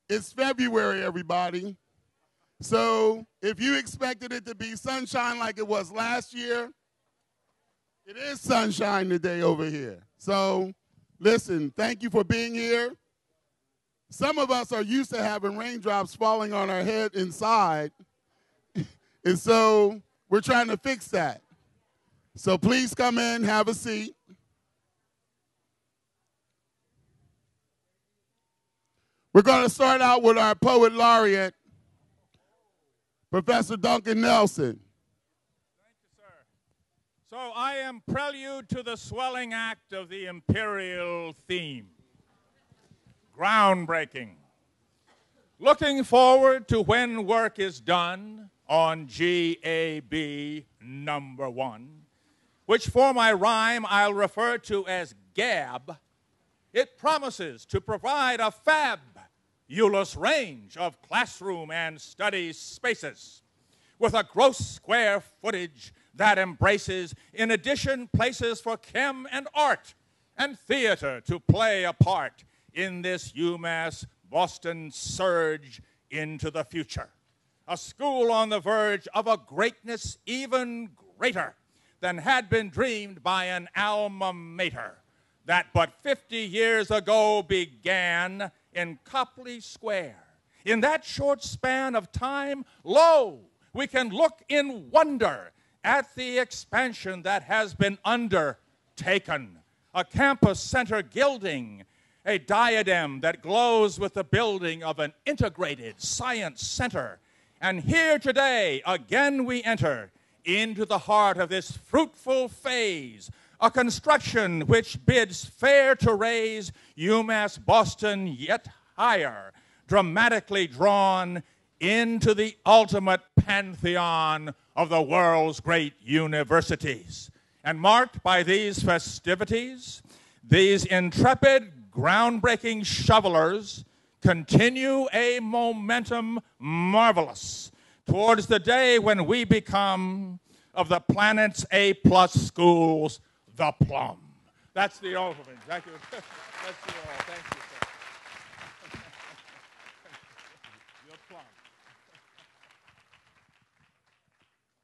It's February, everybody. So if you expected it to be sunshine like it was last year, it is sunshine today over here. So listen, thank you for being here. Some of us are used to having raindrops falling on our head inside, and so we're trying to fix that. So please come in, have a seat. We're going to start out with our poet laureate, Professor Duncan Nelson. Thank you, sir. So I am prelude to the swelling act of the imperial theme. Groundbreaking. Looking forward to when work is done on GAB #1, which for my rhyme I'll refer to as GAB. It promises to provide a fabulous range of classroom and study spaces with a gross square footage that embraces, in addition, places for chem and art and theater to play a part in this UMass Boston surge into the future. A school on the verge of a greatness even greater than had been dreamed by an alma mater that but 50 years ago began in Copley Square. In that short span of time, lo, we can look in wonder at the expansion that has been undertaken. A campus center gilding, a diadem that glows with the building of an integrated science center. And here today, again we enter into the heart of this fruitful phase, a construction which bids fair to raise UMass Boston yet higher, dramatically drawn into the ultimate pantheon of the world's great universities. And marked by these festivities, these intrepid, groundbreaking shovelers continue a momentum marvelous towards the day when we become, of the planet's A+ schools, the plum. That's the opening. Thank you. That's the all. Thank you, sir. Your plum.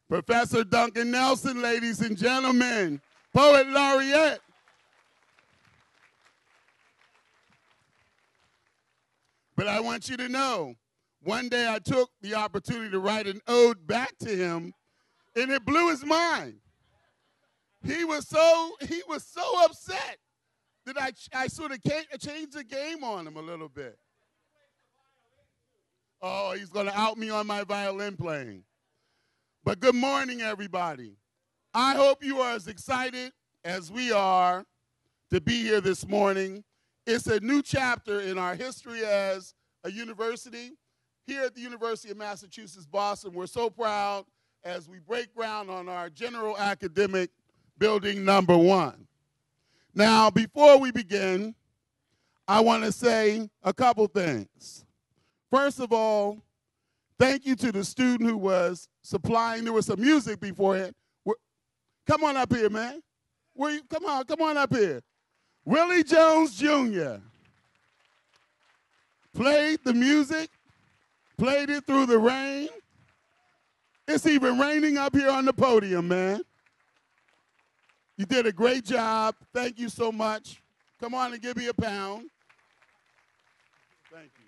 Professor Duncan Nelson, ladies and gentlemen, poet laureate. But I want you to know, one day I took the opportunity to write an ode back to him, and it blew his mind. He was so upset that I sort of changed the game on him a little bit. Oh, he's going to out me on my violin playing. But good morning, everybody. I hope you are as excited as we are to be here this morning. It's a new chapter in our history as a university. Here at the University of Massachusetts Boston, we're so proud as we break ground on our general academic building #1. Now, before we begin, I want to say a couple things. First of all, thank you to the student who was supplying. There was some music beforehand. Come on up here, man. Come on up here. Willie Jones Jr. played the music, played it through the rain. It's even raining up here on the podium, man. You did a great job. Thank you so much. Come on and give me a pound. Thank you.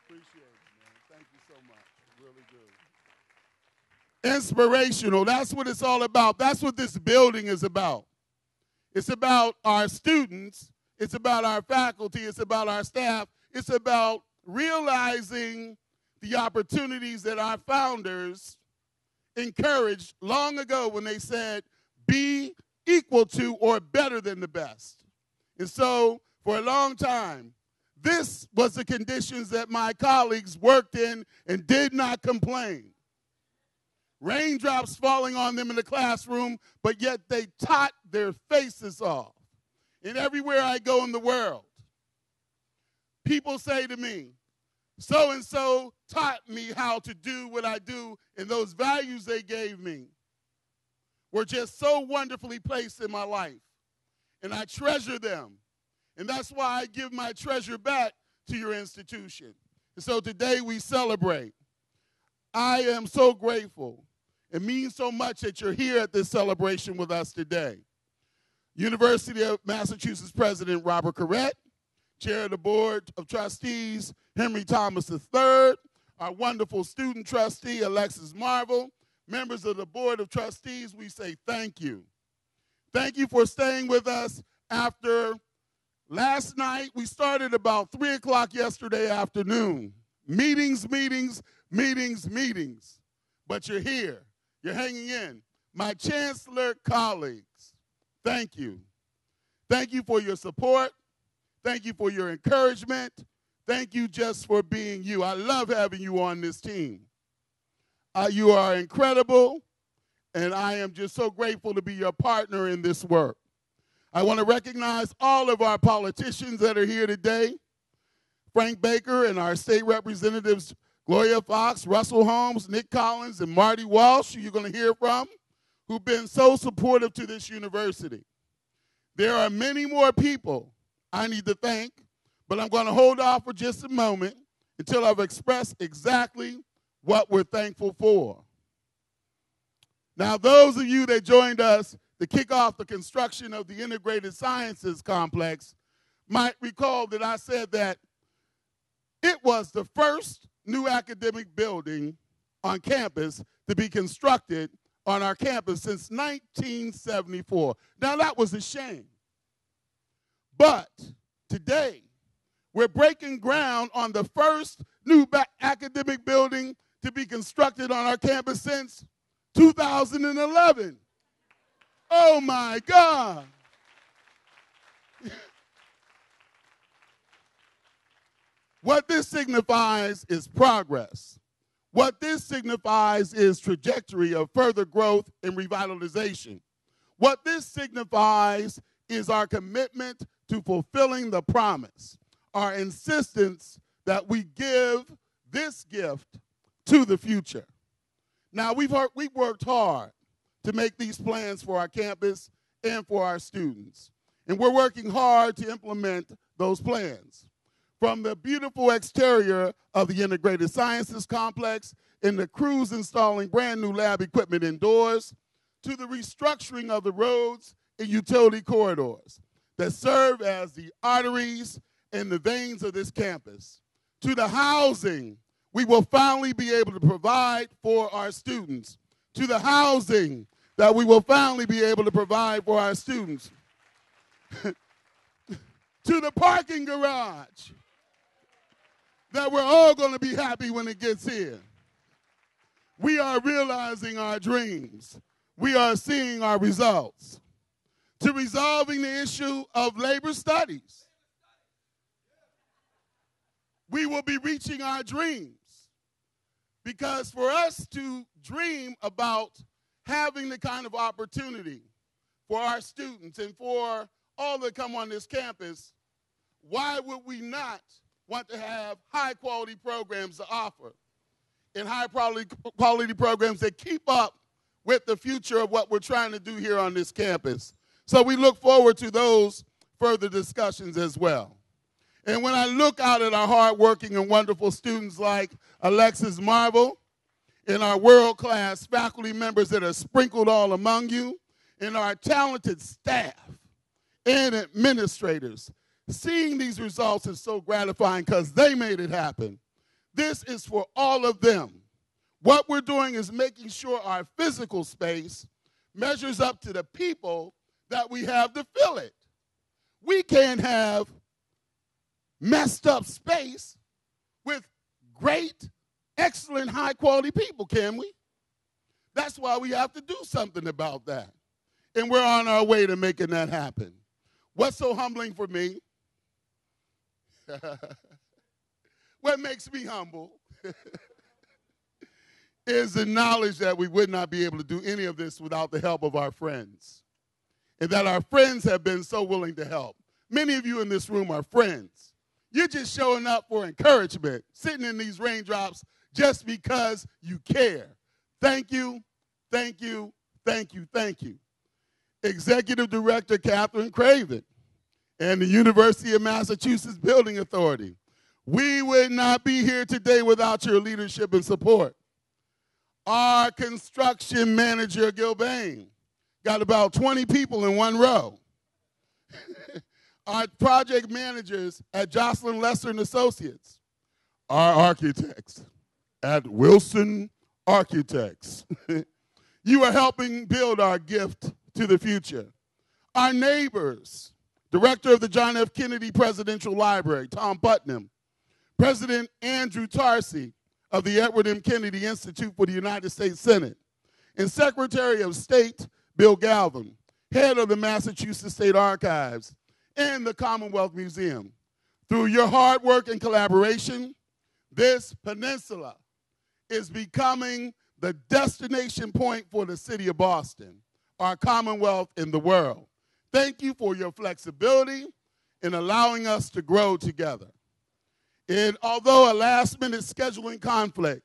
Appreciate it, man. Thank you so much. Really good. Inspirational. That's what it's all about. That's what this building is about. It's about our students. It's about our faculty. It's about our staff. It's about realizing the opportunities that our founders encouraged long ago when they said, be equal to or better than the best. And so for a long time, this was the conditions that my colleagues worked in and did not complain. Raindrops falling on them in the classroom, but yet they taught their faces off. And everywhere I go in the world, people say to me, so-and-so taught me how to do what I do, and those values they gave me were just so wonderfully placed in my life. And I treasure them. And that's why I give my treasure back to your institution. And so today we celebrate. I am so grateful. It means so much that you're here at this celebration with us today. University of Massachusetts President Robert Corrett, Chair of the Board of Trustees Henry Thomas III, our wonderful student trustee Alexis Marvel, members of the Board of Trustees, we say thank you. Thank you for staying with us after last night. We started about 3 o'clock yesterday afternoon. Meetings, meetings, meetings, meetings. But you're here. You're hanging in. My Chancellor colleagues, thank you. Thank you for your support. Thank you for your encouragement. Thank you just for being you. I love having you on this team. You are incredible, and I am just so grateful to be your partner in this work. I want to recognize all of our politicians that are here today. Frank Baker and our state representatives, Gloria Fox, Russell Holmes, Nick Collins, and Marty Walsh, who you're going to hear from, who've been so supportive to this university. There are many more people I need to thank, but I'm going to hold off for just a moment until I've expressed exactly what we're thankful for. Now, those of you that joined us to kick off the construction of the Integrated Sciences Complex might recall that I said that it was the first new academic building on campus to be constructed on our campus since 1974. Now, that was a shame. But today, we're breaking ground on the first new academic building to be constructed on our campus since 2011. Oh, my God. What this signifies is progress. What this signifies is trajectory of further growth and revitalization. What this signifies is our commitment to fulfilling the promise, our insistence that we give this gift to the future. Now, we've worked hard to make these plans for our campus and for our students, and we're working hard to implement those plans. From the beautiful exterior of the Integrated Sciences Complex and the crews installing brand new lab equipment indoors, to the restructuring of the roads and utility corridors that serve as the arteries and the veins of this campus, to the housing we will finally be able to provide for our students, to the housing that we will finally be able to provide for our students, to the parking garage that we're all going to be happy when it gets here. We are realizing our dreams. We are seeing our results. To resolving the issue of labor studies. We will be reaching our dreams. Because for us to dream about having the kind of opportunity for our students and for all that come on this campus, why would we not want to have high-quality programs to offer and high-quality programs that keep up with the future of what we're trying to do here on this campus? So we look forward to those further discussions as well. And when I look out at our hardworking and wonderful students like Alexis Marvel and our world-class faculty members that are sprinkled all among you, and our talented staff and administrators, seeing these results is so gratifying because they made it happen. This is for all of them. What we're doing is making sure our physical space measures up to the people that we have to fill it. We can't have messed up space with great, excellent, high-quality people, can we? That's why we have to do something about that. And we're on our way to making that happen. What's so humbling for me? What makes me humble is the knowledge that we would not be able to do any of this without the help of our friends, and that our friends have been so willing to help. Many of you in this room are friends. You're just showing up for encouragement, sitting in these raindrops just because you care. Thank you, thank you, thank you, thank you. Executive Director Catherine Craven and the University of Massachusetts Building Authority. We would not be here today without your leadership and support. Our construction manager, Gilbane, got about 20 people in one row. Our project managers at Jocelyn Lester and Associates. Our architects at Wilson Architects. You are helping build our gift to the future. Our neighbors, Director of the John F. Kennedy Presidential Library, Tom Putnam, President Andrew Tarsi of the Edward M. Kennedy Institute for the United States Senate, and Secretary of State Bill Galvin, head of the Massachusetts State Archives and the Commonwealth Museum. Through your hard work and collaboration, this peninsula is becoming the destination point for the city of Boston, our Commonwealth in the world. Thank you for your flexibility in allowing us to grow together. And although a last-minute scheduling conflict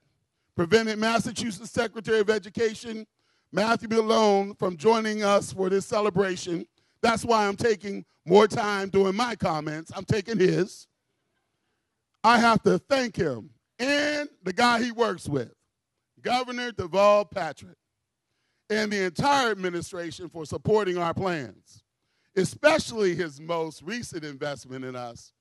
prevented Massachusetts Secretary of Education Matthew Malone from joining us for this celebration, that's why I'm taking more time doing my comments. I'm taking his. I have to thank him and the guy he works with, Governor Deval Patrick, and the entire administration for supporting our plans, especially his most recent investment in us.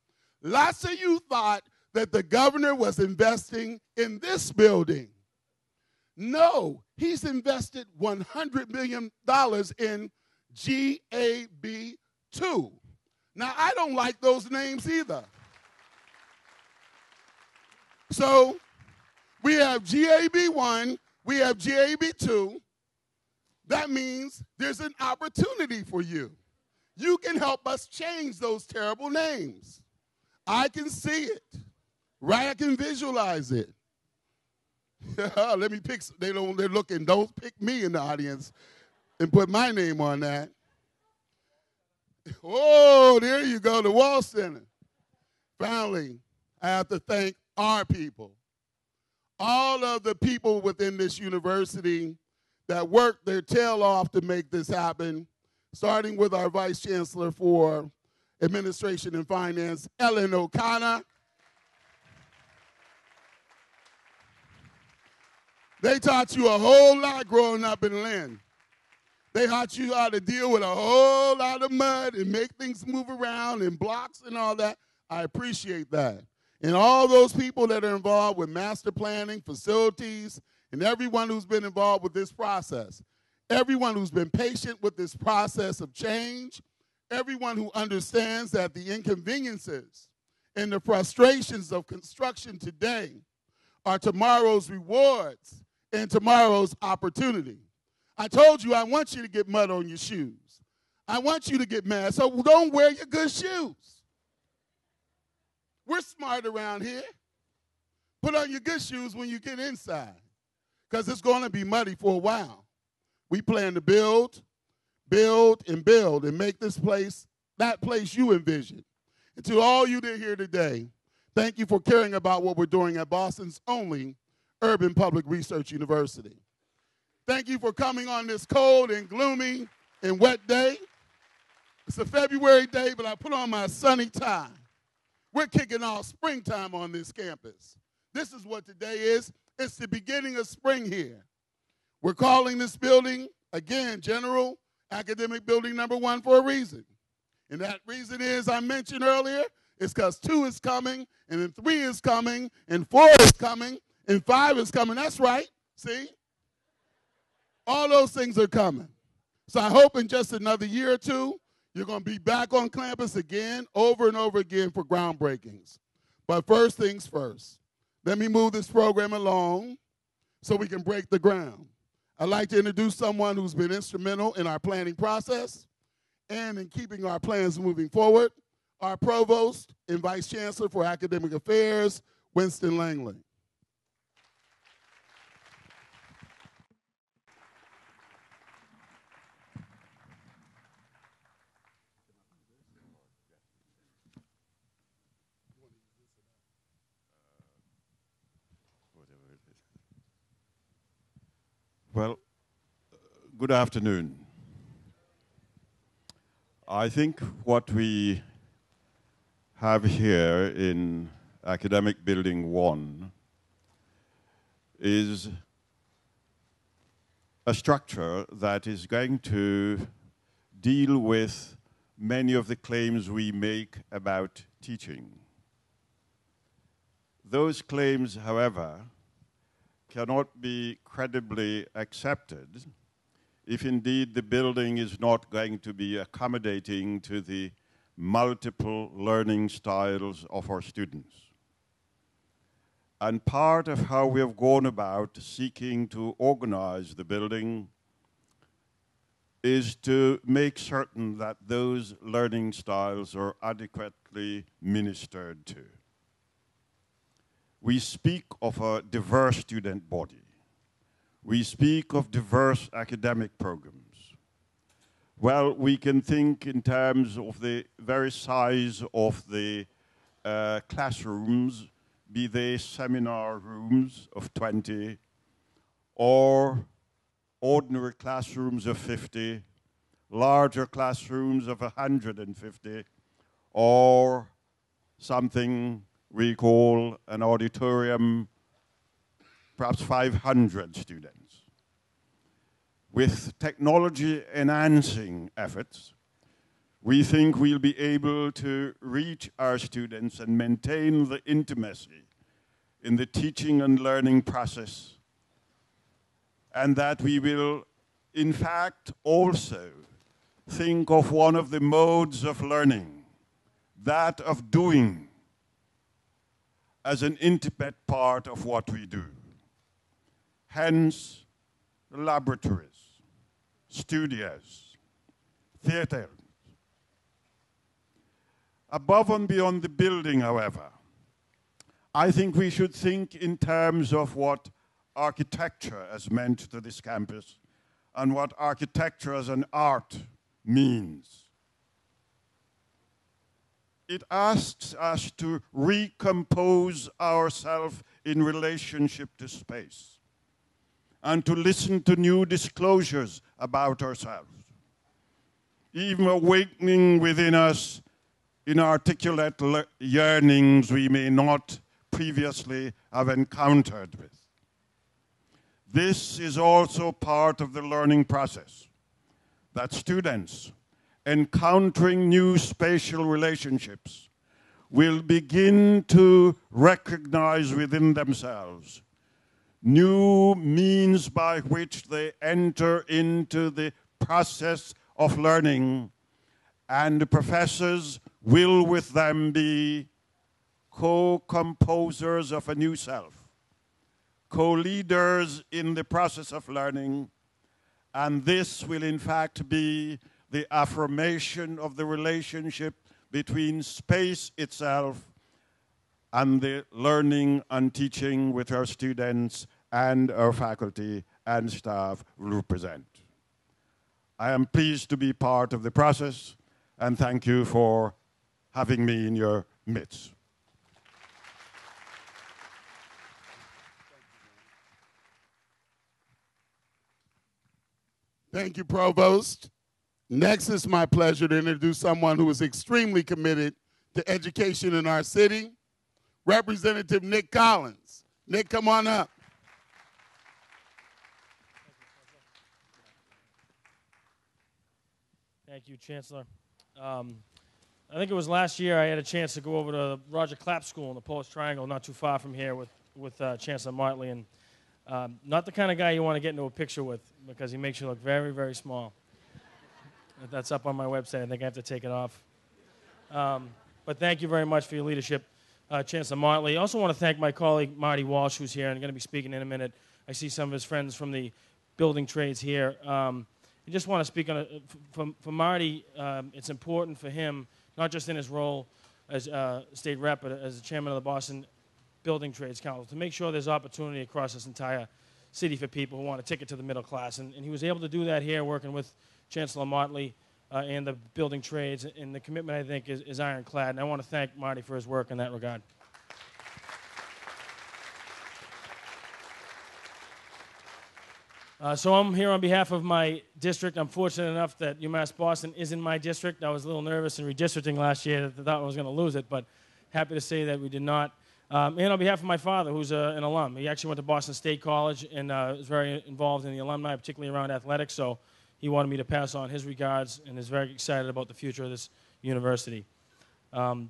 Lots of you thought that the governor was investing in this building. No, he's invested $100 million in GAB2. Now, I don't like those names either. So we have GAB1, we have GAB2. That means there's an opportunity for you. You can help us change those terrible names. I can see it, right? I can visualize it. Let me pick, they're looking, don't pick me in the audience and put my name on that. Oh, there you go, the Wall Center. Finally, I have to thank our people. All of the people within this university that worked their tail off to make this happen, starting with our Vice Chancellor for Administration and Finance, Ellen O'Connor. They taught you a whole lot growing up in Lynn. They taught you how to deal with a whole lot of mud and make things move around and blocks and all that. I appreciate that. And all those people that are involved with master planning, facilities, and everyone who's been involved with this process, everyone who's been patient with this process of change, everyone who understands that the inconveniences and the frustrations of construction today are tomorrow's rewards and tomorrow's opportunity. I told you I want you to get mud on your shoes. I want you to get mad, so don't wear your good shoes. We're smart around here. Put on your good shoes when you get inside, because it's going to be muddy for a while. We plan to build, and make this place that place you envision. And to all you that are here today, thank you for caring about what we're doing at Boston's only urban public research university. Thank you for coming on this cold and gloomy and wet day. It's a February day, but I put on my sunny tie. We're kicking off springtime on this campus. This is what today is. It's the beginning of spring here. We're calling this building, again, General Academic Building number 1 for a reason. And that reason is, I mentioned earlier, it's because 2 is coming, and then 3 is coming, and 4 is coming, and 5 is coming. That's right, see? All those things are coming. So I hope in just another year or two, you're going to be back on campus again, over and over again for groundbreakings. But first things first, let me move this program along so we can break the ground. I'd like to introduce someone who's been instrumental in our planning process and in keeping our plans moving forward, our Provost and Vice Chancellor for Academic Affairs, Winston Langley. Well, good afternoon. I think what we have here in Academic Building 1, is a structure that is going to deal with many of the claims we make about teaching. Those claims, however, cannot be credibly accepted if indeed the building is not going to be accommodating to the multiple learning styles of our students. And part of how we have gone about seeking to organize the building is to make certain that those learning styles are adequately ministered to. We speak of a diverse student body. We speak of diverse academic programs. Well, we can think in terms of the very size of the classrooms, be they seminar rooms of 20 or ordinary classrooms of 50, larger classrooms of 150, or something we call an auditorium, perhaps 500 students. With technology enhancing efforts, we think we'll be able to reach our students and maintain the intimacy in the teaching and learning process, and that we will, in fact, also think of one of the modes of learning, that of doing, as an intimate part of what we do. Hence, laboratories, studios, theaters. Above and beyond the building, however, I think we should think in terms of what architecture has meant to this campus and what architecture as an art means. It asks us to recompose ourselves in relationship to space and to listen to new disclosures about ourselves, even awakening within us inarticulate yearnings we may not previously have encountered with. This is also part of the learning process, that students encountering new spatial relationships will begin to recognize within themselves new means by which they enter into the process of learning, and the professors will with them be co-composers of a new self, co-leaders in the process of learning, and this will in fact be the affirmation of the relationship between space itself and the learning and teaching with our students and our faculty and staff represent. I am pleased to be part of the process, and thank you for having me in your midst. Thank you, Provost. Next, it's my pleasure to introduce someone who is extremely committed to education in our city, Representative Nick Collins. Nick, come on up. Thank you, Chancellor. I think it was last year I had a chance to go over to Roger Clapp School in the Polish Triangle, not too far from here, with Chancellor Motley. And not the kind of guy you want to get into a picture with, because he makes you look very, very small. That's up on my website. I think I have to take it off. But thank you very much for your leadership, Chancellor Motley. I also want to thank my colleague, Marty Walsh, who's here and going to be speaking in a minute. I see some of his friends from the building trades here. I just want to speak on it. For Marty, it's important for him, not just in his role as state rep, but as the chairman of the Boston Building Trades Council, to make sure there's opportunity across this entire city for people who want a ticket to the middle class. And he was able to do that here, working with Chancellor Motley and the building trades. And the commitment, I think, is ironclad. And I want to thank Marty for his work in that regard. So I'm here on behalf of my district. I'm fortunate enough that UMass Boston is in my district. I was a little nervous in redistricting last year. I thought I was going to lose it, but happy to say that we did not. And on behalf of my father, who's an alum. He actually went to Boston State College and was very involved in the alumni, particularly around athletics. So he wanted me to pass on his regards and is very excited about the future of this university. The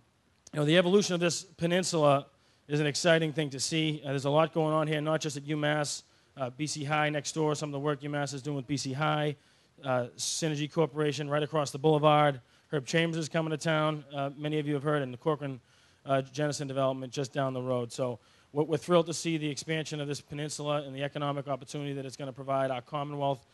evolution of this peninsula is an exciting thing to see. There's a lot going on here, not just at UMass, BC High next door, some of the work UMass is doing with BC High, Synergy Corporation right across the boulevard. Herb Chambers is coming to town, many of you have heard, and the Corcoran Jennison development just down the road. So we're thrilled to see the expansion of this peninsula and the economic opportunity that it's going to provide our Commonwealth.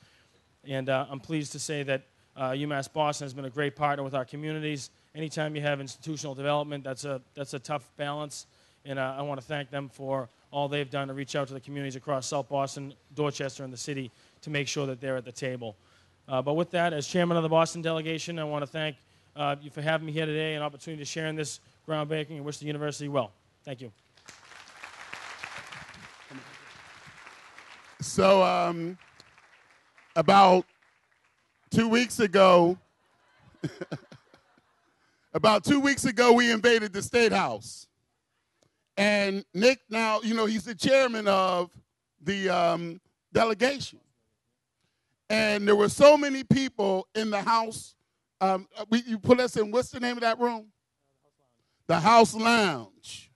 And I'm pleased to say that UMass Boston has been a great partner with our communities. Anytime you have institutional development, that's a tough balance. And I want to thank them for all they've done to reach out to the communities across South Boston, Dorchester, and the city to make sure that they're at the table. But with that, as chairman of the Boston delegation, I want to thank you for having me here today, an opportunity to share in this groundbreaking, and wish the university well. Thank you. So about 2 weeks ago, we invaded the State House. And Nick, now, he's the chairman of the delegation. And there were so many people in the House. You put us in, what's the name of that room? The House Lounge.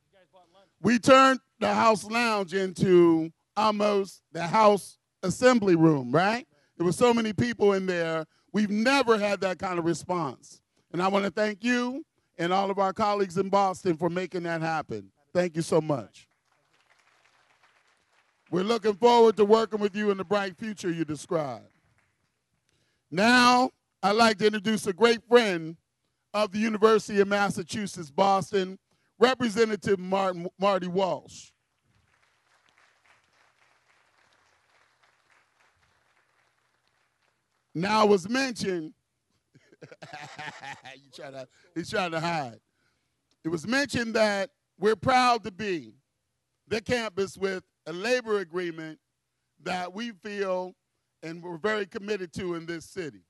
We turned the House Lounge into almost the House Assembly Room, right? There were so many people in there. We've never had that kind of response. And I want to thank you and all of our colleagues in Boston for making that happen. Thank you so much. We're looking forward to working with you in the bright future you described. Now, I'd like to introduce a great friend of the University of Massachusetts Boston, Representative Marty Walsh. Now, it was mentioned, he's trying to hide. It was mentioned that we're proud to be the campus with a labor agreement that we feel and we're very committed to in this city.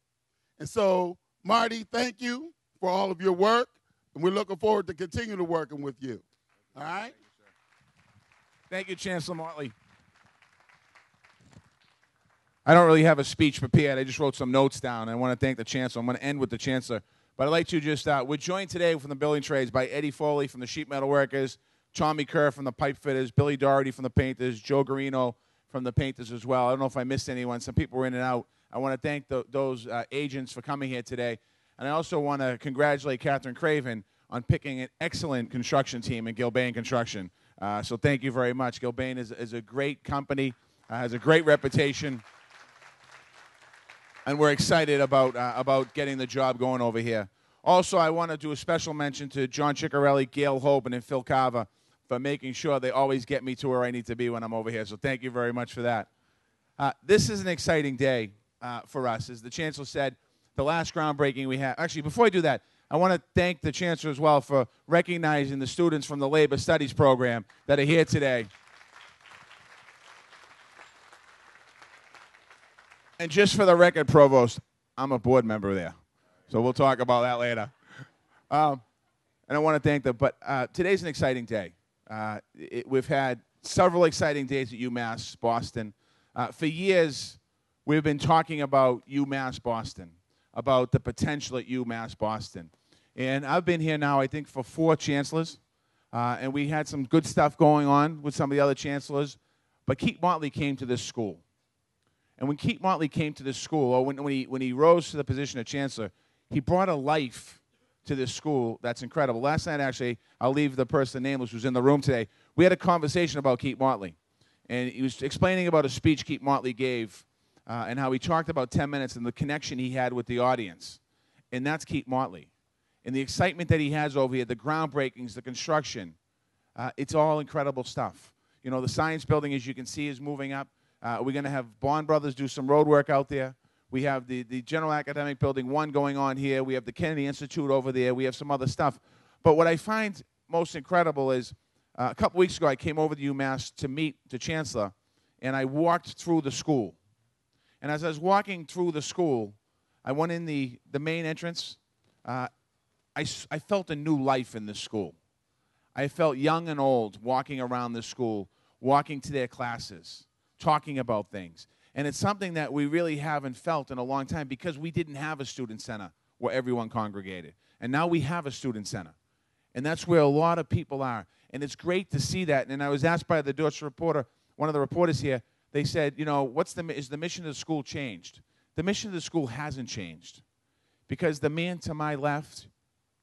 And so, Marty, thank you for all of your work, and we're looking forward to continue to working with you. All right? Thank you, Chancellor Motley. I don't really have a speech prepared. I just wrote some notes down. I want to thank the Chancellor. I'm going to end with the Chancellor. But I'd like to just, we're joined today from the building trades by Eddie Foley from the sheet metal workers, Tommy Kerr from the pipe fitters, Billy Doherty from the painters, Joe Garino from the painters as well. I don't know if I missed anyone. Some people were in and out. I want to thank those agents for coming here today. And I also want to congratulate Catherine Craven on picking an excellent construction team in Gilbane Construction. So thank you very much. Gilbane is a great company, has a great reputation. And we're excited about getting the job going over here. Also, I want to do a special mention to John Ciccarelli, Gail Hoban, and Phil Carver for making sure they always get me to where I need to be when I'm over here. So thank you very much for that. This is an exciting day for us. As the Chancellor said, the last groundbreaking we have. Actually, before I do that, I want to thank the Chancellor as well for recognizing the students from the Labor Studies program that are here today. And just for the record, Provost, I'm a board member there. So we'll talk about that later. And I want to thank them. But today's an exciting day. We've had several exciting days at UMass Boston. For years, we've been talking about UMass Boston, about the potential at UMass Boston. And I've been here now, I think, for 4 chancellors. And we had some good stuff going on with some of the other chancellors. But Keith Motley came to this school. And when Keith Motley came to this school, or when he rose to the position of chancellor, he brought a life to this school that's incredible. Last night, actually, I'll leave the person nameless who's in the room today. We had a conversation about Keith Motley. And he was explaining about a speech Keith Motley gave and how he talked about 10 minutes and the connection he had with the audience. And that's Keith Motley. And the excitement that he has over here, the groundbreakings, the construction, it's all incredible stuff. You know, the science building, as you can see, is moving up. We're going to have Bond Brothers do some road work out there. We have the General Academic Building 1 going on here. We have the Kennedy Institute over there. We have some other stuff. But what I find most incredible is a couple weeks ago I came over to UMass to meet the Chancellor, and I walked through the school. And as I was walking through the school, I went in the main entrance. I felt a new life in this school. I felt young and old walking around this school, walking to their classes, talking about things. And it's something that we really haven't felt in a long time because we didn't have a student center where everyone congregated. And now we have a student center. And that's where a lot of people are. And it's great to see that. And I was asked by the Deutsche reporter, one of the reporters here, they said, you know, is the mission of the school changed? The mission of the school hasn't changed. Because the man to my left,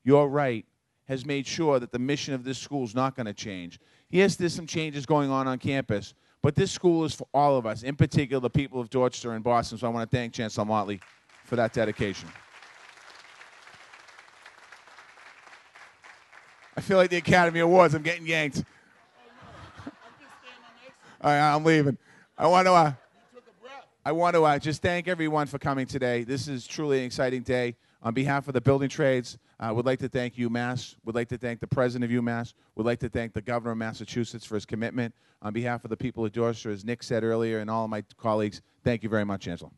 your right, has made sure that the mission of this school is not going to change. Yes, there's some changes going on campus, but this school is for all of us, in particular the people of Dorchester and Boston. So I want to thank Chancellor Motley for that dedication. I feel like the Academy Awards. I'm getting yanked. All right, I'm leaving. I want to just thank everyone for coming today. This is truly an exciting day. On behalf of the building trades, I would like to thank UMass. Would like to thank the president of UMass. Would like to thank the governor of Massachusetts for his commitment. On behalf of the people of Dorchester, as Nick said earlier, and all of my colleagues, thank you very much, Chancellor.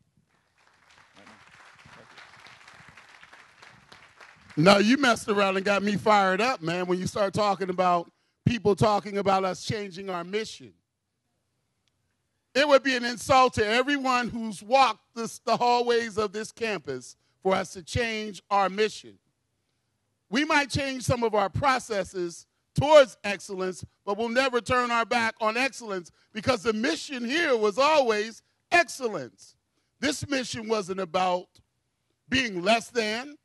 No, you messed around and got me fired up, man, when you start talking about people talking about us changing our mission. It would be an insult to everyone who's walked the hallways of this campus for us to change our mission. We might change some of our processes towards excellence, but we'll never turn our back on excellence because the mission here was always excellence. This mission wasn't about being less than.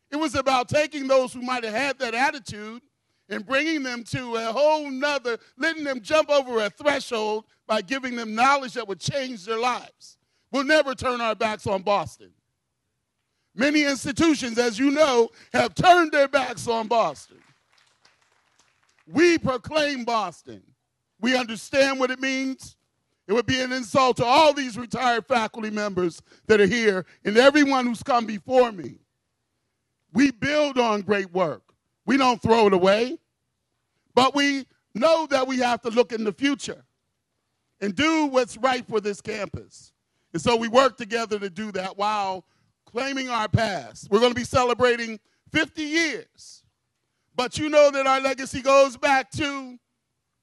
It was about taking those who might have had that attitude and bringing them to a whole nother, letting them jump over a threshold by giving them knowledge that would change their lives. We'll never turn our backs on Boston. Many institutions, as you know, have turned their backs on Boston. We proclaim Boston. We understand what it means. It would be an insult to all these retired faculty members that are here and everyone who's come before me. We build on great work. We don't throw it away. But we know that we have to look in the future and do what's right for this campus. And so we work together to do that while claiming our past. We're going to be celebrating 50 years. But you know that our legacy goes back to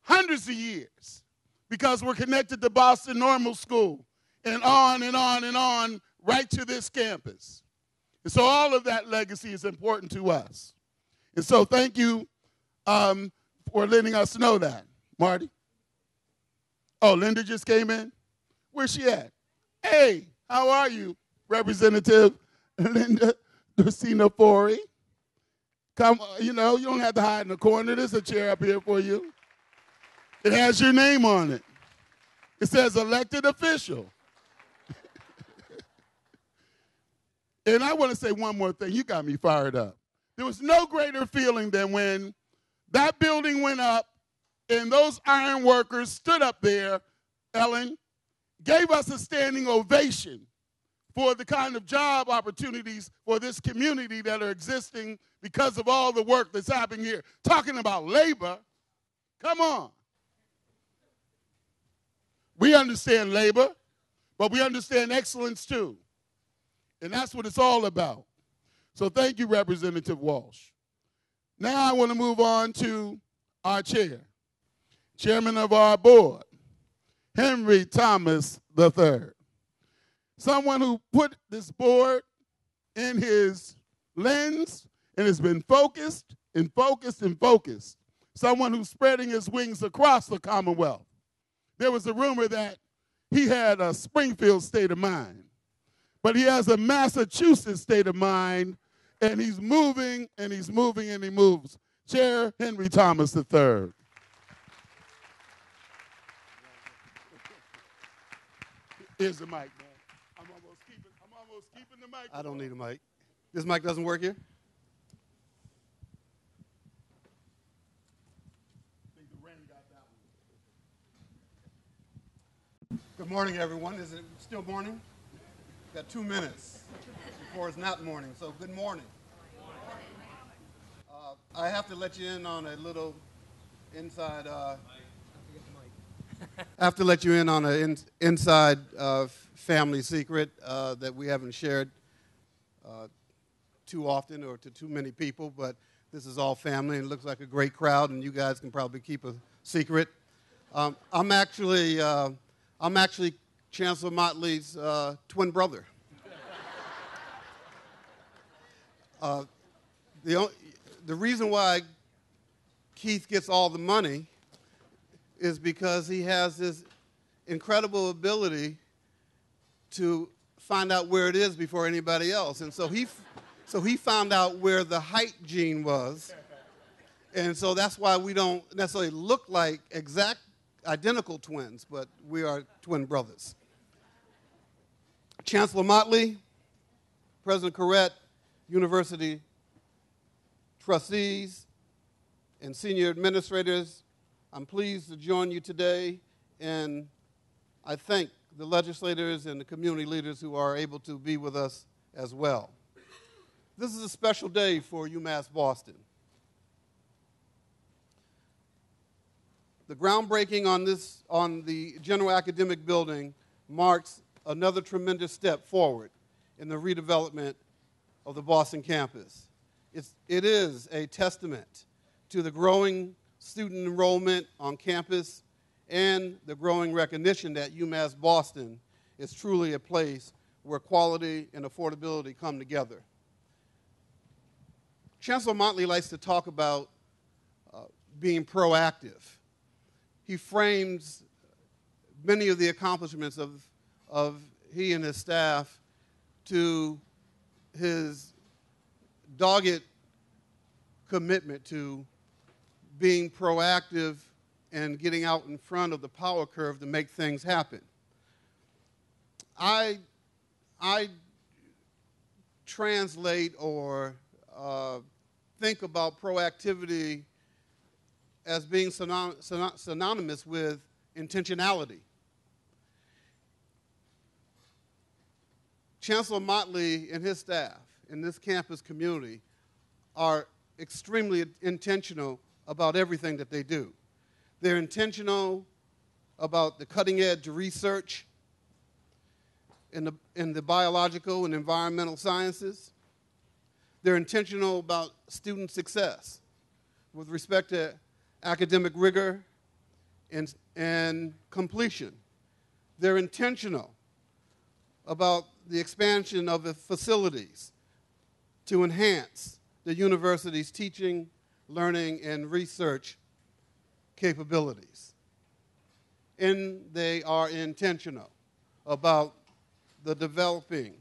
hundreds of years because we're connected to Boston Normal School and on and on and on right to this campus. And so all of that legacy is important to us. And so thank you for letting us know that. Marty? Oh, Linda just came in? Where's she at? Hey, how are you, Representative Linda Dorcina-Fori? Come, you know, you don't have to hide in the corner. There's a chair up here for you. It has your name on it. It says elected official. And I want to say one more thing. You got me fired up. There was no greater feeling than when that building went up and those iron workers stood up there, Ellen, gave us a standing ovation for the kind of job opportunities for this community that are existing because of all the work that's happening here. Talking about labor, come on. We understand labor, but we understand excellence too. And that's what it's all about. So thank you, Representative Walsh. Now I want to move on to our chair, chairman of our board, Henry Thomas III. Someone who put this board in his lens and has been focused and focused and focused. Someone who's spreading his wings across the Commonwealth. There was a rumor that he had a Springfield state of mind. But he has a Massachusetts state of mind, and he's moving, and he's moving, and he moves. Chair Henry Thomas III. Here's the mic, man. I'm almost keeping the mic. I don't need a mic. This mic doesn't work here? I think the rain got that one. Good morning, everyone. Is it still morning? Got 2 minutes before it's not morning, so good morning. I have to let you in on a little inside. I have to let you in on an inside family secret that we haven't shared too often or to too many people. But this is all family and it looks like a great crowd, and you guys can probably keep a secret. I'm actually Chancellor Motley's twin brother. The reason why Keith gets all the money is because he has this incredible ability to find out where it is before anybody else. And so he found out where the height gene was. And so that's why we don't necessarily look like exact identical twins, but we are twin brothers. Chancellor Motley, President Corrett, university trustees, and senior administrators, I'm pleased to join you today, and I thank the legislators and the community leaders who are able to be with us as well. This is a special day for UMass Boston. The groundbreaking on the General Academic Building marks another tremendous step forward in the redevelopment of the Boston campus. It is a testament to the growing student enrollment on campus and the growing recognition that UMass Boston is truly a place where quality and affordability come together. Chancellor Motley likes to talk about being proactive. He frames many of the accomplishments of he and his staff to his dogged commitment to being proactive and getting out in front of the power curve to make things happen. I translate or think about proactivity as being synonymous with intentionality. Chancellor Motley and his staff in this campus community are extremely intentional about everything that they do. They're intentional about the cutting-edge research in the biological and environmental sciences. They're intentional about student success with respect to academic rigor and completion. They're intentional about the expansion of the facilities to enhance the university's teaching, learning, and research capabilities. And they are intentional about the development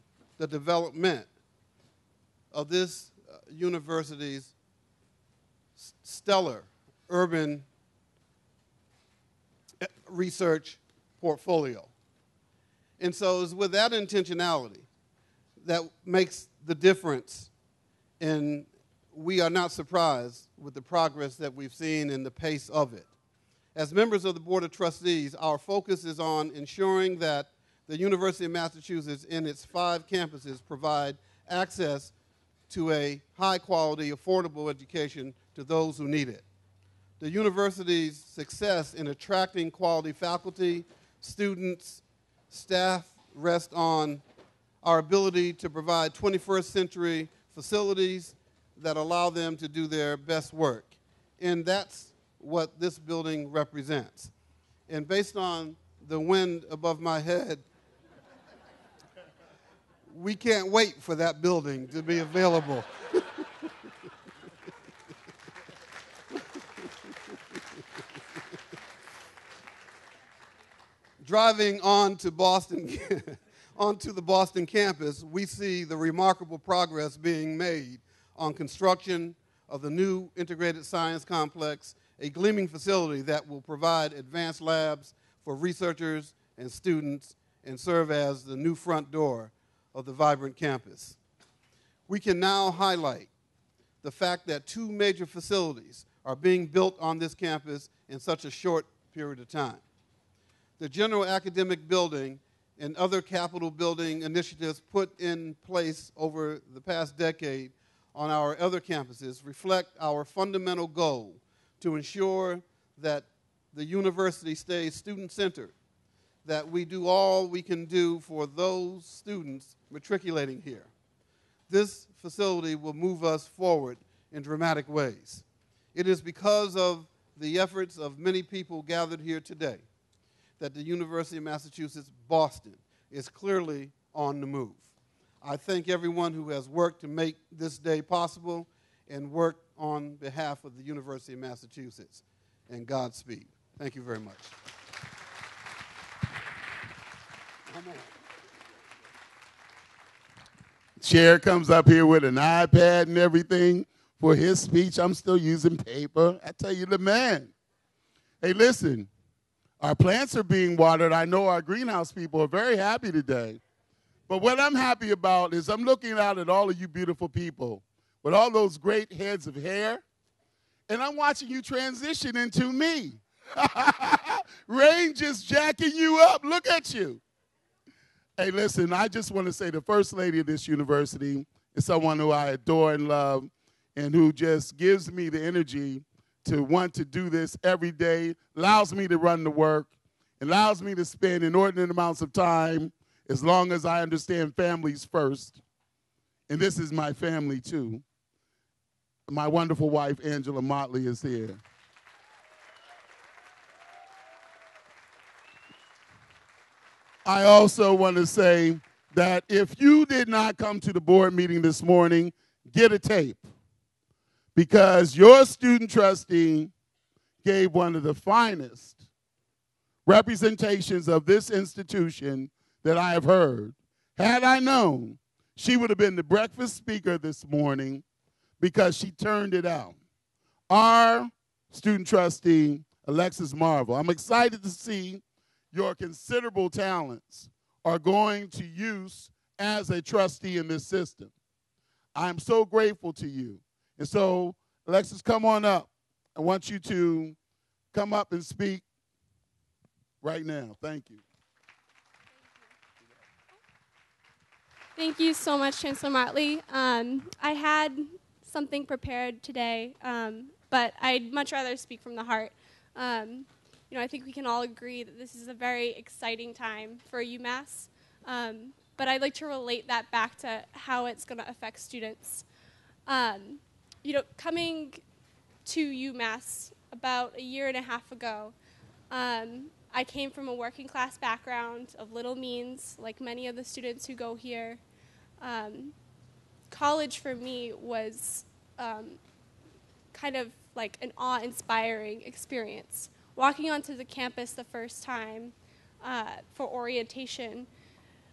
of this university's stellar urban research portfolio. And so it's with that intentionality that makes the difference, and we are not surprised with the progress that we've seen and the pace of it. As members of the Board of Trustees, our focus is on ensuring that the University of Massachusetts and its 5 campuses provide access to a high-quality, affordable education to those who need it. The university's success in attracting quality faculty, students, staff rests on our ability to provide 21st century facilities that allow them to do their best work. And that's what this building represents. And based on the wind above my head, we can't wait for that building to be available. Driving onto the Boston campus, we see the remarkable progress being made on construction of the new integrated science complex, a gleaming facility that will provide advanced labs for researchers and students and serve as the new front door of the vibrant campus. We can now highlight the fact that 2 major facilities are being built on this campus in such a short period of time. The General Academic Building and other capital building initiatives put in place over the past decade on our other campuses reflect our fundamental goal to ensure that the university stays student-centered, that we do all we can do for those students matriculating here. This facility will move us forward in dramatic ways. It is because of the efforts of many people gathered here today that the University of Massachusetts Boston is clearly on the move. I thank everyone who has worked to make this day possible and worked on behalf of the University of Massachusetts. And Godspeed. Thank you very much. Chair comes up here with an iPad and everything for his speech. I'm still using paper. I tell you, the man. Hey, listen, our plants are being watered. I know our greenhouse people are very happy today. But what I'm happy about is I'm looking out at all of you beautiful people with all those great heads of hair, and I'm watching you transition into me. Rain just jacking you up. Look at you. Hey, listen, I just want to say the First Lady of this university is someone who I adore and love and who just gives me the energy to want to do this every day, allows me to run the work, allows me to spend inordinate amounts of time as long as I understand families first. And this is my family, too. My wonderful wife, Angela Motley, is here. I also want to say that if you did not come to the board meeting this morning, get a tape, because your student trustee gave one of the finest representations of this institution that I have heard. Had I known, she would have been the breakfast speaker this morning because she turned it out. Our student trustee, Alexis Marvel, I'm excited to see your considerable talents are going to use as a trustee in this system. I'm so grateful to you. And so, Alexis, come on up. I want you to come up and speak right now. Thank you. Thank you so much, Chancellor Motley. I had something prepared today, but I'd much rather speak from the heart. I think we can all agree that this is a very exciting time for UMass, but I'd like to relate that back to how it's going to affect students. Coming to UMass about a year and a half ago, I came from a working class background of little means, like many of the students who go here. College for me was kind of like an awe-inspiring experience. Walking onto the campus the first time for orientation,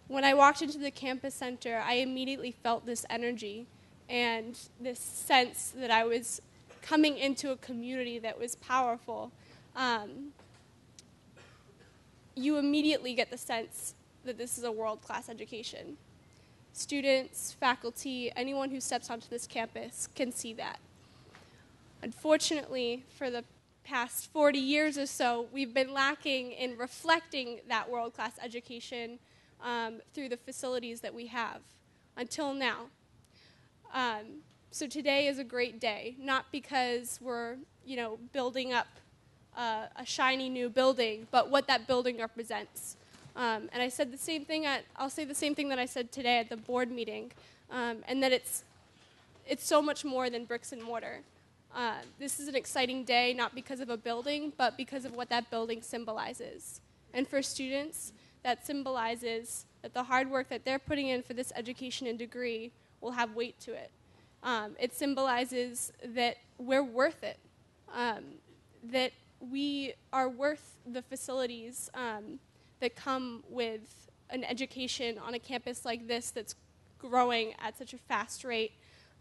when I walked into the campus center, I immediately felt this energy and this sense that I was coming into a community that was powerful. You immediately get the sense that this is a world-class education. Students, faculty, anyone who steps onto this campus can see that. Unfortunately, for the past 40 years or so, we've been lacking in reflecting that world-class education through the facilities that we have until now. So today is a great day, not because we're building up a shiny new building, but what that building represents. And I said the same thing I'll say the same thing that I said today at the board meeting, and that it's so much more than bricks and mortar. This is an exciting day, not because of a building, but because of what that building symbolizes. And for students, that symbolizes that the hard work that they're putting in for this education and degree will have weight to it. It symbolizes that we're worth it, that we are worth the facilities that come with an education on a campus like this that's growing at such a fast rate.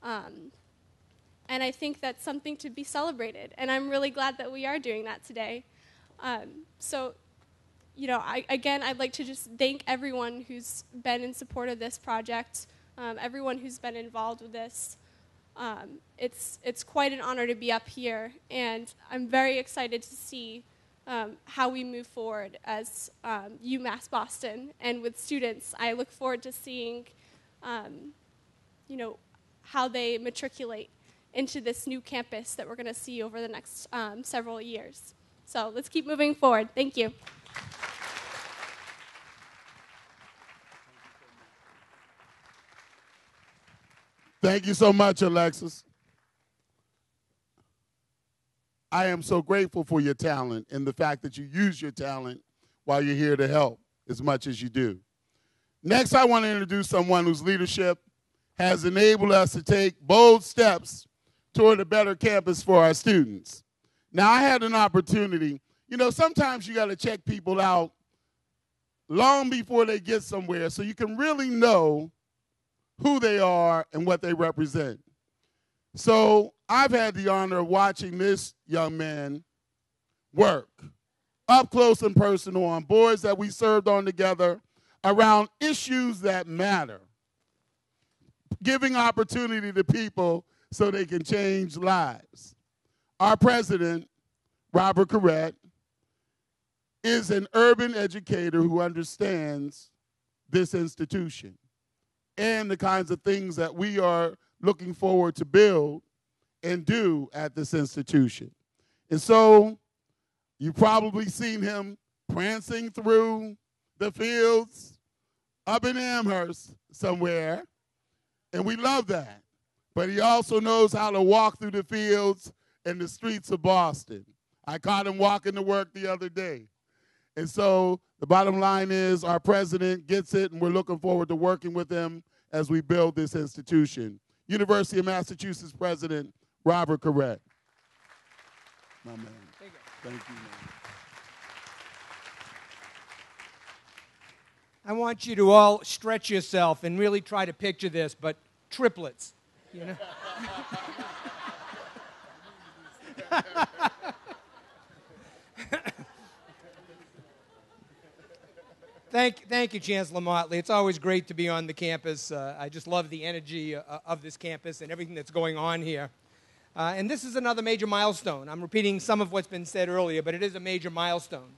And I think that's something to be celebrated. And I'm really glad that we are doing that today. I'd like to just thank everyone who's been in support of this project, everyone who's been involved with this. It's quite an honor to be up here, and I'm very excited to see how we move forward as UMass Boston. And with students, I look forward to seeing how they matriculate into this new campus that we're going to see over the next several years. So let's keep moving forward. Thank you. Thank you so much, Alexis. I am so grateful for your talent and the fact that you use your talent while you're here to help as much as you do. Next, I want to introduce someone whose leadership has enabled us to take bold steps toward a better campus for our students. Now, I had an opportunity. You know, sometimes you got to check people out long before they get somewhere so you can really know who they are and what they represent. So I've had the honor of watching this young man work up close and personal on boards that we served on together around issues that matter, giving opportunity to people so they can change lives. Our president, Robert Corrett, is an urban educator who understands this institution and the kinds of things that we are looking forward to build and do at this institution. And so you've probably seen him prancing through the fields up in Amherst somewhere, and we love that. But he also knows how to walk through the fields and the streets of Boston. I caught him walking to work the other day. And so the bottom line is our president gets it, and we're looking forward to working with him as we build this institution. University of Massachusetts President Robert Corrett. My man. Thank you, man. I want you to all stretch yourself and really try to picture this, but triplets, you know? Thank you, Chancellor Motley. It's always great to be on the campus. I just love the energy of this campus and everything that's going on here. And this is another major milestone. I'm repeating some of what's been said earlier, but it is a major milestone.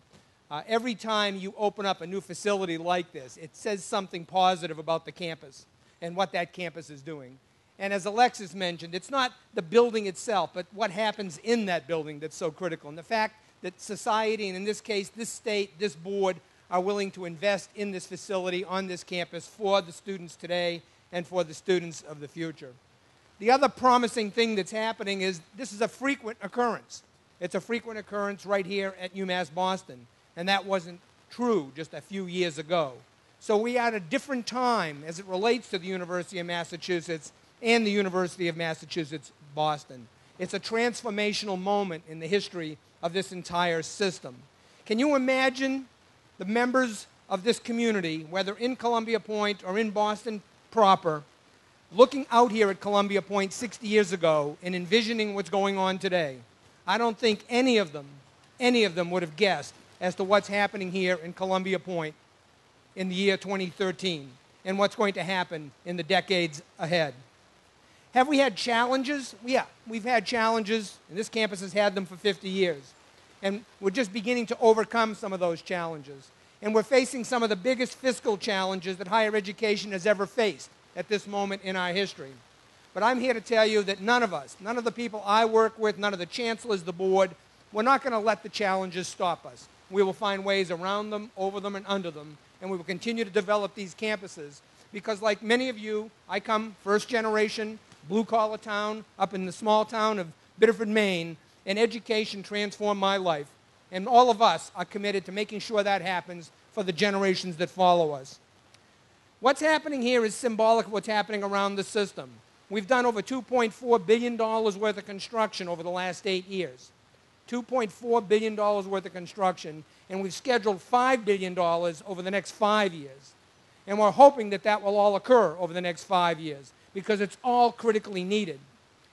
Every time you open up a new facility like this, it says something positive about the campus and what that campus is doing. And as Alexis mentioned, it's not the building itself, but what happens in that building that's so critical. And the fact that society, and in this case, this state, this board, are willing to invest in this facility on this campus for the students today and for the students of the future. The other promising thing that's happening is this is a frequent occurrence. It's a frequent occurrence right here at UMass Boston, and that wasn't true just a few years ago. So we are at a different time as it relates to the University of Massachusetts and the University of Massachusetts Boston. It's a transformational moment in the history of this entire system. Can you imagine the members of this community, whether in Columbia Point or in Boston proper, looking out here at Columbia Point 60 years ago and envisioning what's going on today? I don't think any of them would have guessed as to what's happening here in Columbia Point in the year 2013 and what's going to happen in the decades ahead. Have we had challenges? Yeah, we've had challenges, and this campus has had them for 50 years. And we're just beginning to overcome some of those challenges. And we're facing some of the biggest fiscal challenges that higher education has ever faced at this moment in our history. But I'm here to tell you that none of us, none of the people I work with, none of the chancellors, the board, we're not going to let the challenges stop us. We will find ways around them, over them, and under them, and we will continue to develop these campuses because, like many of you, I come first generation, blue-collar town, up in the small town of Biddeford, Maine, and education transformed my life. And all of us are committed to making sure that happens for the generations that follow us. What's happening here is symbolic of what's happening around the system. We've done over $2.4 billion worth of construction over the last 8 years. $2.4 billion worth of construction, and we've scheduled $5 billion over the next 5 years. And we're hoping that that will all occur over the next 5 years because it's all critically needed.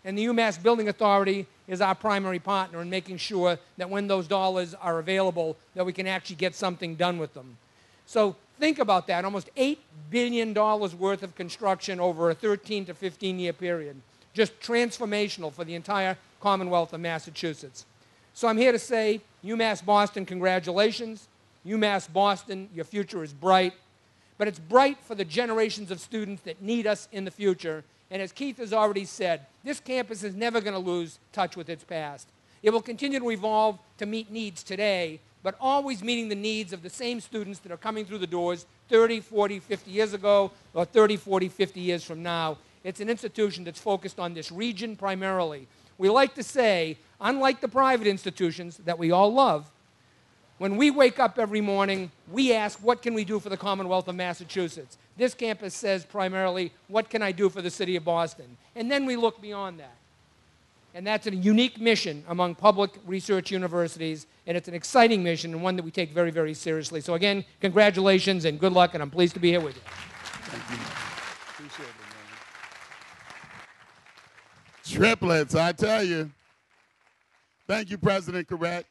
And the UMass Building Authority is our primary partner in making sure that when those dollars are available, that we can actually get something done with them. So think about that, almost $8 billion worth of construction over a 13 to 15-year period. Just transformational for the entire Commonwealth of Massachusetts. So I'm here to say, UMass Boston, congratulations. UMass Boston, your future is bright. But it's bright for the generations of students that need us in the future. And as Keith has already said, this campus is never going to lose touch with its past. It will continue to evolve to meet needs today, but always meeting the needs of the same students that are coming through the doors 30, 40, 50 years ago, or 30, 40, 50 years from now. It's an institution that's focused on this region primarily. We like to say, unlike the private institutions that we all love, when we wake up every morning, we ask, what can we do for the Commonwealth of Massachusetts? This campus says primarily, what can I do for the city of Boston? And then we look beyond that. And that's a unique mission among public research universities, and it's an exciting mission and one that we take very, very seriously. So again, congratulations and good luck, and I'm pleased to be here with you. Thank you. Appreciate it, man. Triplets, I tell you. Thank you, President Correct.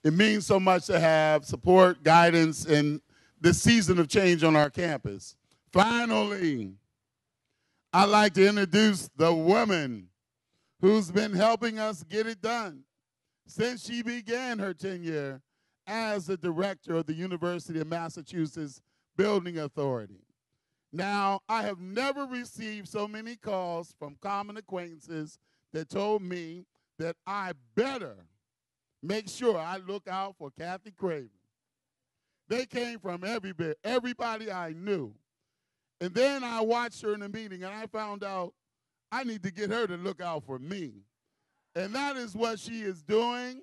It means so much to have support, guidance in this season of change on our campus. Finally, I'd like to introduce the woman who's been helping us get it done since she began her tenure as the director of the University of Massachusetts Building Authority. Now, I have never received so many calls from common acquaintances that told me that I better make sure I look out for Kathy Craven. They came from everybody I knew. And then I watched her in a meeting, and I found out I need to get her to look out for me. And that is what she is doing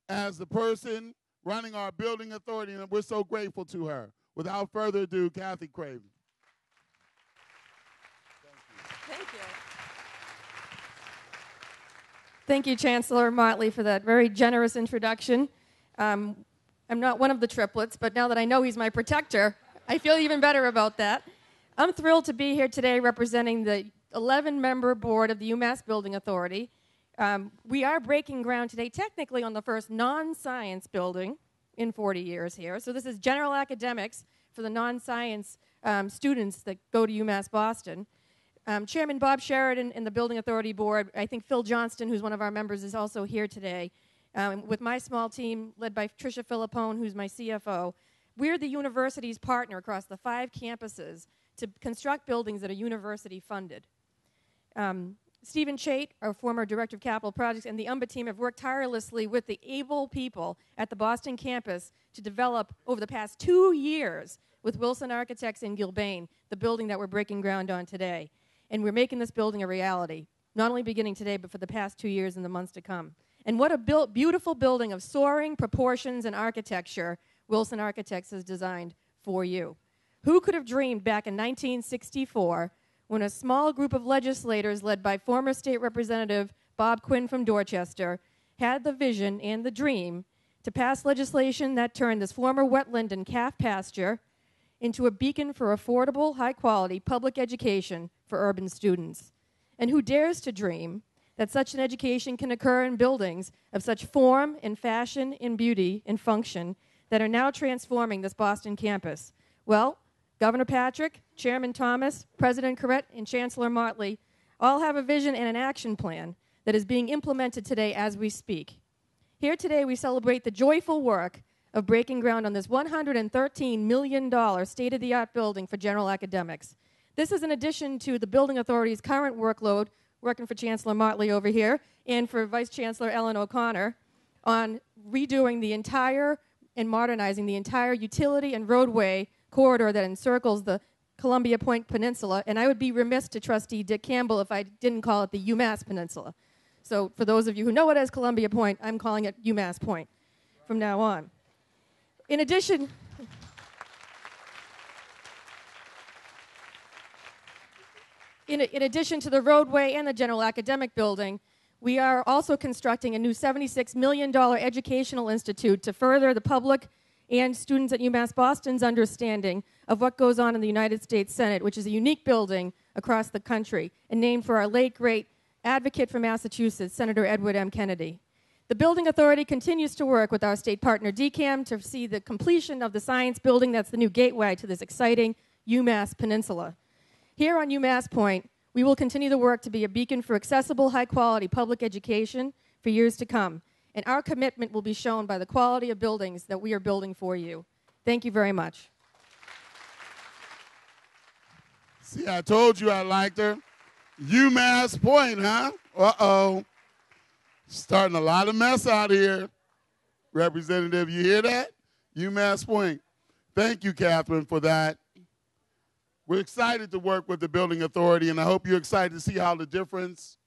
as the person running our building authority, and we're so grateful to her. Without further ado, Kathy Craven. Thank you. Thank you, Chancellor Motley, for that very generous introduction. I'm not one of the triplets, but now that I know he's my protector, I feel even better about that. I'm thrilled to be here today representing the 11-member board of the UMass Building Authority. We are breaking ground today technically on the first non-science building in 40 years here. So this is general academics for the non-science students that go to UMass Boston. Chairman Bob Sheridan and the Building Authority Board, I think Phil Johnston, who's one of our members, is also here today. With my small team led by Tricia Filippone, who's my CFO, we're the university's partner across the 5 campuses to construct buildings that are university funded. Stephen Chait, our former Director of Capital Projects, and the UMBA team have worked tirelessly with the able people at the Boston campus to develop, over the past 2 years, with Wilson Architects in Gilbane, the building that we're breaking ground on today. And we're making this building a reality, not only beginning today, but for the past 2 years and the months to come. And what a beautiful building of soaring proportions and architecture Wilson Architects has designed for you. Who could have dreamed back in 1964 when a small group of legislators led by former state representative Bob Quinn from Dorchester had the vision and the dream to pass legislation that turned this former wetland and calf pasture into a beacon for affordable, high-quality public education for urban students? And who dares to dream that such an education can occur in buildings of such form and fashion and beauty and function that are now transforming this Boston campus? Well, Governor Patrick, Chairman Thomas, President Corrett, and Chancellor Motley all have a vision and an action plan that is being implemented today as we speak. Here today we celebrate the joyful work of breaking ground on this $113 million state-of-the-art building for general academics. This is in addition to the Building Authority's current workload, working for Chancellor Motley over here, and for Vice Chancellor Ellen O'Connor, on redoing the entire and modernizing the entire utility and roadway corridor that encircles the Columbia Point Peninsula. And I would be remiss to Trustee Dick Campbell if I didn't call it the UMass Peninsula. So for those of you who know it as Columbia Point, I'm calling it UMass Point from now on. In addition, in addition to the roadway and the general academic building, we are also constructing a new $76 million educational institute to further the public and students at UMass Boston's understanding of what goes on in the United States Senate, which is a unique building across the country, and named for our late, great advocate for Massachusetts, Senator Edward M. Kennedy. The Building Authority continues to work with our state partner, DCAM, to see the completion of the science building that's the new gateway to this exciting UMass Peninsula. Here on UMass Point, we will continue to work to be a beacon for accessible, high-quality public education for years to come. And our commitment will be shown by the quality of buildings that we are building for you. Thank you very much. See, I told you I liked her. UMass Point, huh? Uh-oh. Starting a lot of mess out here. Representative, you hear that? UMass Point. Thank you, Catherine, for that. We're excited to work with the Building Authority, and I hope you're excited to see how the difference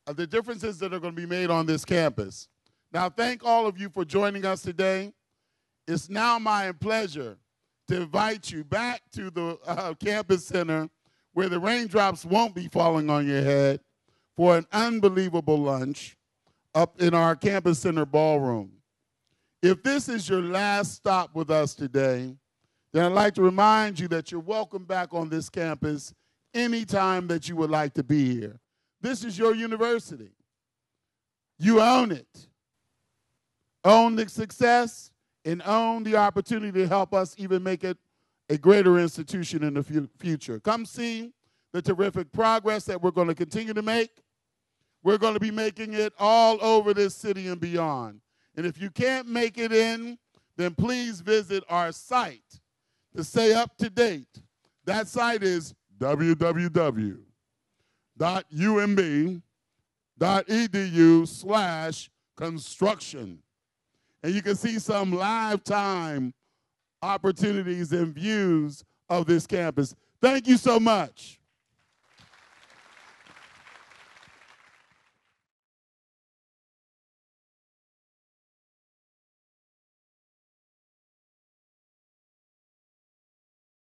the differences that are going to be made on this campus. Now, thank all of you for joining us today. It's now my pleasure to invite you back to the campus center where the raindrops won't be falling on your head for an unbelievable lunch up in our campus center ballroom. If this is your last stop with us today, then I'd like to remind you that you're welcome back on this campus anytime that you would like to be here. This is your university. You own it. Own the success and own the opportunity to help us even make it a greater institution in the future. Come see the terrific progress that we're going to continue to make. We're going to be making it all over this city and beyond. And if you can't make it in, then please visit our site to stay up to date. That site is www.umb.edu/construction. And you can see some lifetime opportunities and views of this campus. Thank you so much.